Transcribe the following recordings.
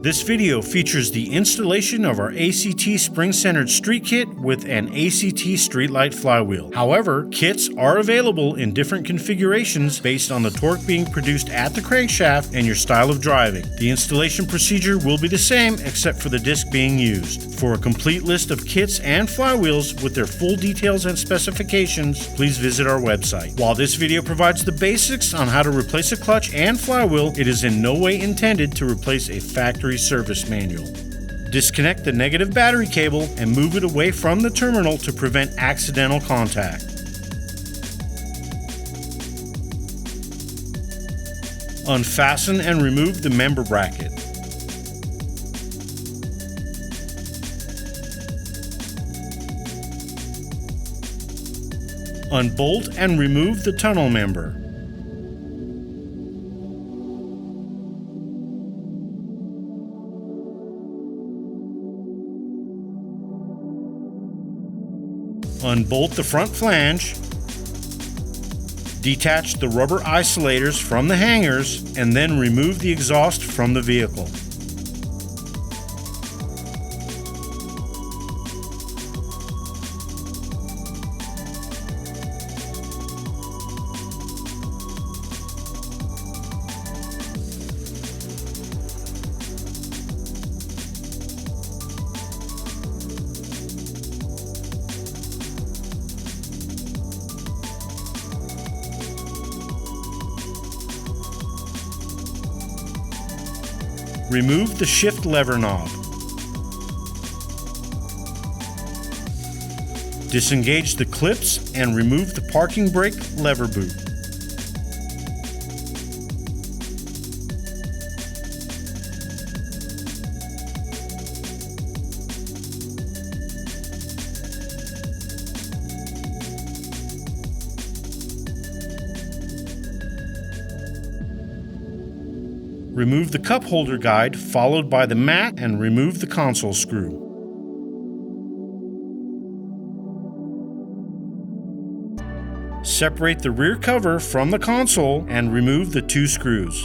This video features the installation of our ACT spring-centered street kit with an ACT streetlight flywheel. However, kits are available in different configurations based on the torque being produced at the crankshaft and your style of driving. The installation procedure will be the same except for the disc being used. For a complete list of kits and flywheels with their full details and specifications, please visit our website. While this video provides the basics on how to replace a clutch and flywheel, it is in no way intended to replace a factory service manual. Disconnect the negative battery cable and move it away from the terminal to prevent accidental contact. Unfasten and remove the member bracket. Unbolt and remove the tunnel member. Unbolt the front flange, detach the rubber isolators from the hangers, and then remove the exhaust from the vehicle. Remove the shift lever knob. Disengage the clips and remove the parking brake lever boot. Remove the cup holder guide followed by the mat and remove the console screw. Separate the rear cover from the console and remove the two screws.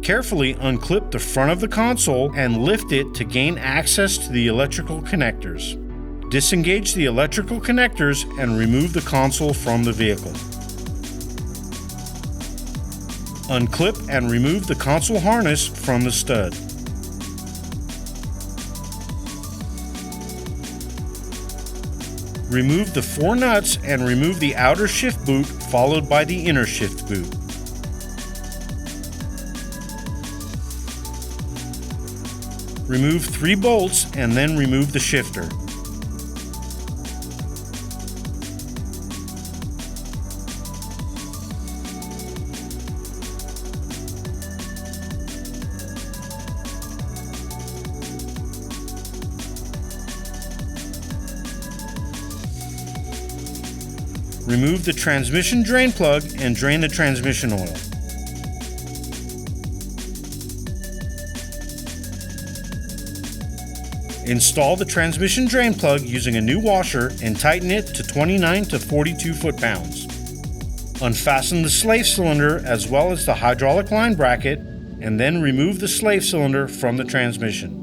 Carefully unclip the front of the console and lift it to gain access to the electrical connectors. Disengage the electrical connectors and remove the console from the vehicle. Unclip and remove the console harness from the stud. Remove the four nuts and remove the outer shift boot followed by the inner shift boot. Remove 3 bolts and then remove the shifter. Remove the transmission drain plug and drain the transmission oil. Install the transmission drain plug using a new washer and tighten it to 29 to 42 foot-pounds. Unfasten the slave cylinder as well as the hydraulic line bracket and then remove the slave cylinder from the transmission.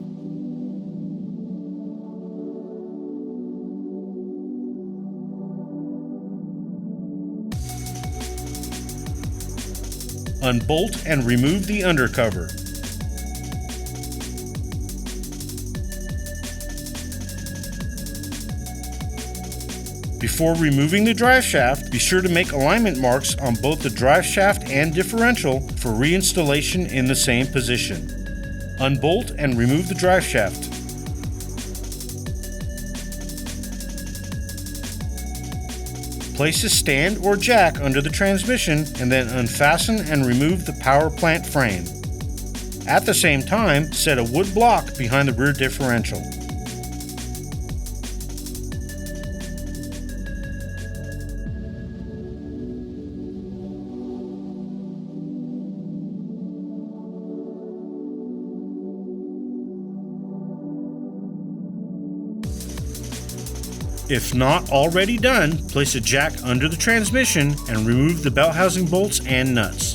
Unbolt and remove the undercover. Before removing the driveshaft, be sure to make alignment marks on both the driveshaft and differential for reinstallation in the same position. Unbolt and remove the driveshaft. Place a stand or jack under the transmission and then unfasten and remove the power plant frame. At the same time, set a wood block behind the rear differential. If not already done, place a jack under the transmission and remove the belt housing bolts and nuts.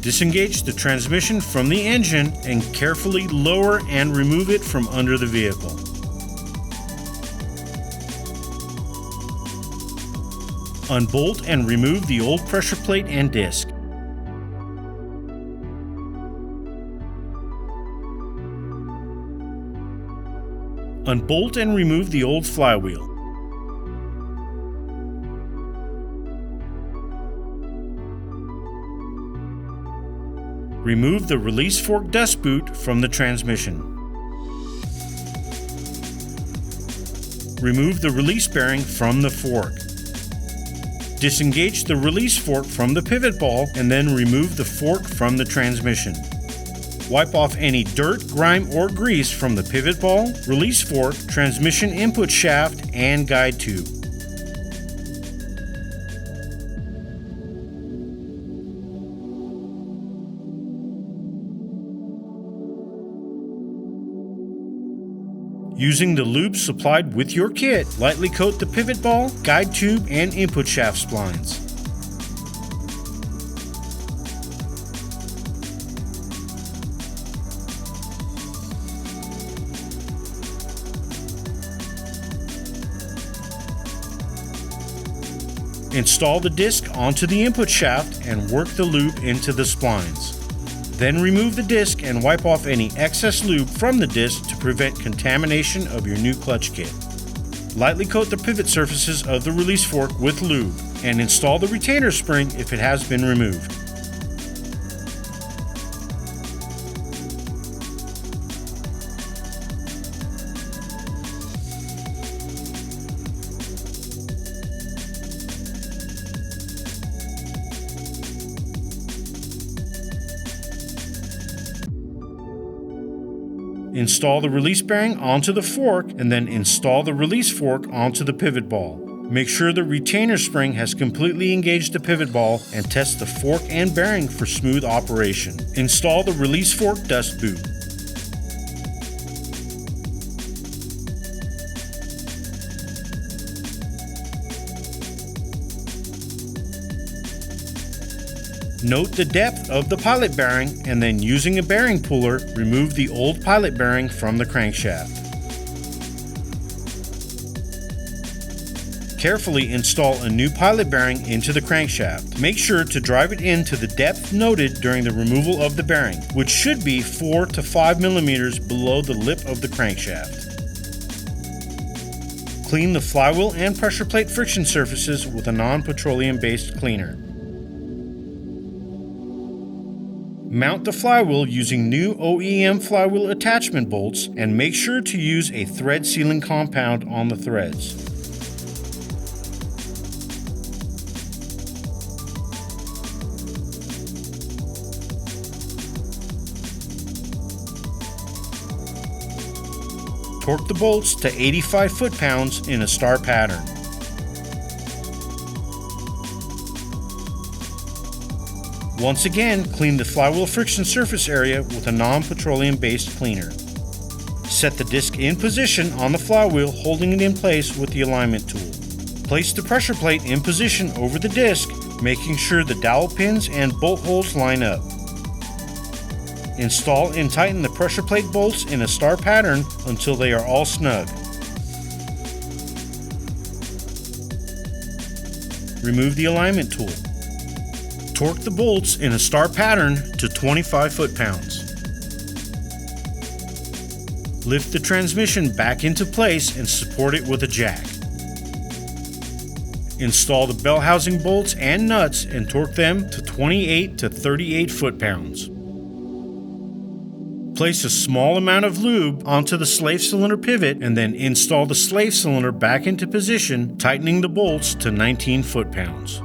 Disengage the transmission from the engine and carefully lower and remove it from under the vehicle. Unbolt and remove the old pressure plate and disc. Unbolt and remove the old flywheel. Remove the release fork dust boot from the transmission. Remove the release bearing from the fork. Disengage the release fork from the pivot ball and then remove the fork from the transmission. Wipe off any dirt, grime, or grease from the pivot ball, release fork, transmission input shaft, and guide tube. Using the lube supplied with your kit, lightly coat the pivot ball, guide tube, and input shaft splines. Install the disc onto the input shaft and work the lube into the splines. Then remove the disc and wipe off any excess lube from the disc to prevent contamination of your new clutch kit. Lightly coat the pivot surfaces of the release fork with lube and install the retainer spring if it has been removed. Install the release bearing onto the fork and then install the release fork onto the pivot ball. Make sure the retainer spring has completely engaged the pivot ball and test the fork and bearing for smooth operation. Install the release fork dust boot. Note the depth of the pilot bearing and then using a bearing puller, remove the old pilot bearing from the crankshaft. Carefully install a new pilot bearing into the crankshaft. Make sure to drive it into the depth noted during the removal of the bearing, which should be 4 to 5 millimeters below the lip of the crankshaft. Clean the flywheel and pressure plate friction surfaces with a non-petroleum based cleaner. Mount the flywheel using new OEM flywheel attachment bolts and make sure to use a thread sealing compound on the threads. Torque the bolts to 85 foot-pounds in a star pattern. Once again, clean the flywheel friction surface area with a non-petroleum based cleaner. Set the disc in position on the flywheel, holding it in place with the alignment tool. Place the pressure plate in position over the disc, making sure the dowel pins and bolt holes line up. Install and tighten the pressure plate bolts in a star pattern until they are all snug. Remove the alignment tool. Torque the bolts in a star pattern to 25 foot-pounds. Lift the transmission back into place and support it with a jack. Install the bell housing bolts and nuts and torque them to 28 to 38 foot-pounds. Place a small amount of lube onto the slave cylinder pivot and then install the slave cylinder back into position, tightening the bolts to 19 foot-pounds.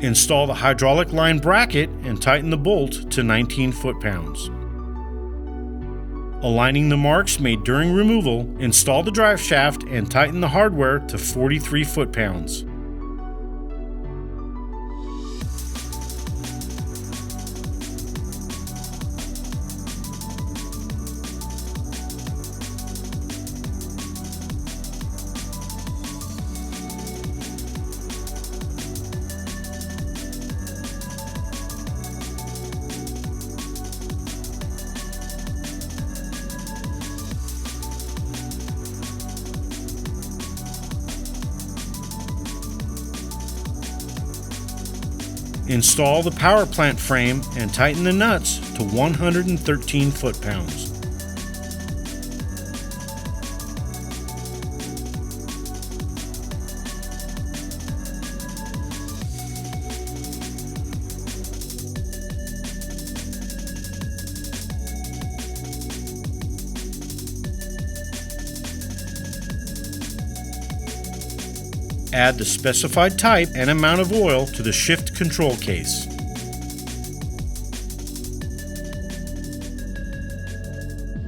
Install the hydraulic line bracket and tighten the bolt to 19 foot-pounds. Aligning the marks made during removal, install the drive shaft and tighten the hardware to 43 foot-pounds. Install the power plant frame and tighten the nuts to 113 foot-pounds. Add the specified type and amount of oil to the shift control case.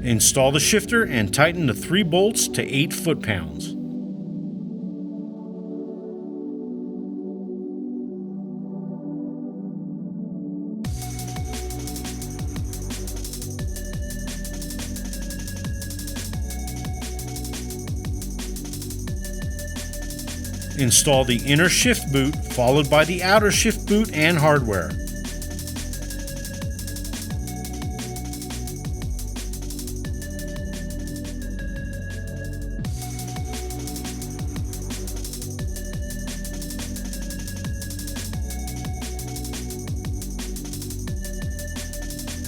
Install the shifter and tighten the 3 bolts to 8 foot-pounds. Install the inner shift boot, followed by the outer shift boot and hardware.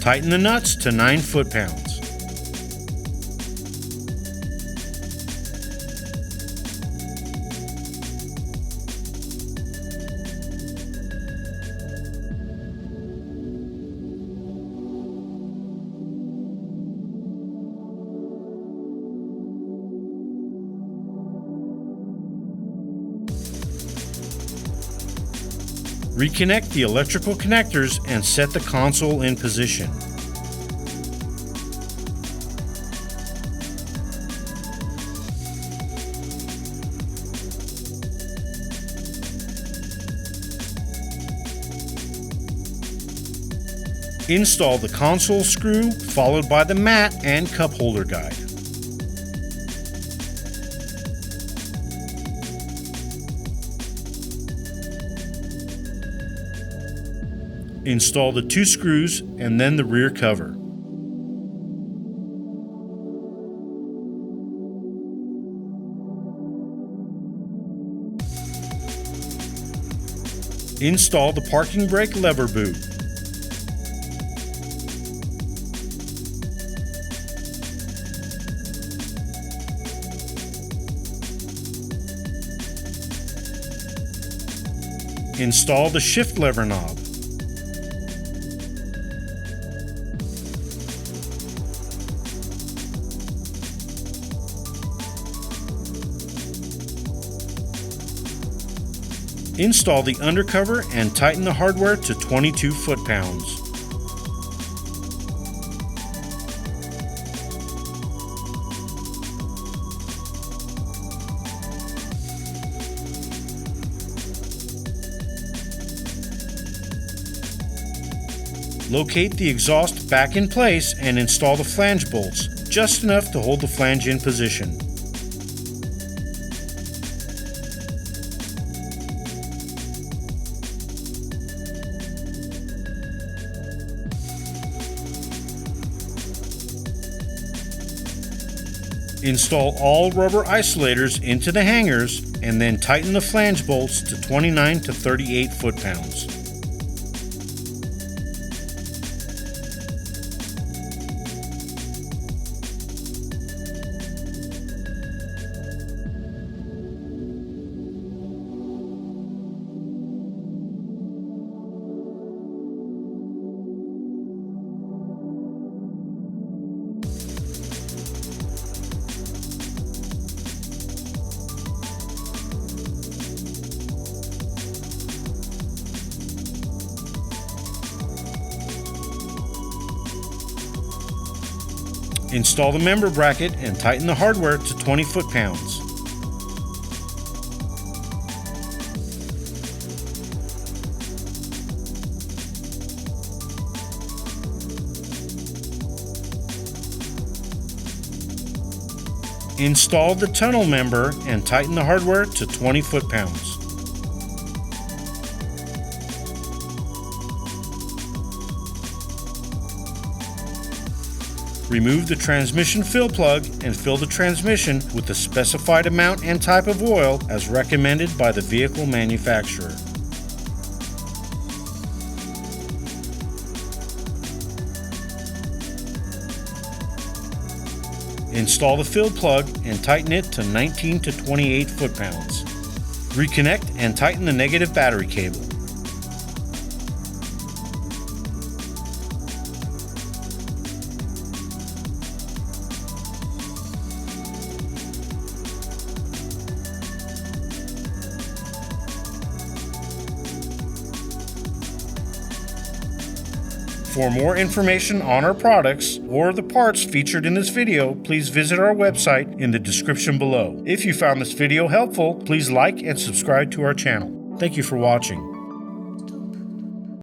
Tighten the nuts to 9 foot-pounds. Reconnect the electrical connectors and set the console in position. Install the console screw, followed by the mat and cup holder guide. Install the 2 screws and then the rear cover. Install the parking brake lever boot. Install the shift lever knob. Install the undercover and tighten the hardware to 22 foot-pounds. Locate the exhaust back in place and install the flange bolts, just enough to hold the flange in position. Install all rubber isolators into the hangers and then tighten the flange bolts to 29 to 38 foot-pounds. Install the member bracket and tighten the hardware to 20 foot-pounds. Install the tunnel member and tighten the hardware to 20 foot-pounds. Remove the transmission fill plug and fill the transmission with the specified amount and type of oil as recommended by the vehicle manufacturer. Install the fill plug and tighten it to 19 to 28 foot-pounds. Reconnect and tighten the negative battery cable. For more information on our products or the parts featured in this video, please visit our website in the description below. If you found this video helpful, please like and subscribe to our channel. Thank you for watching.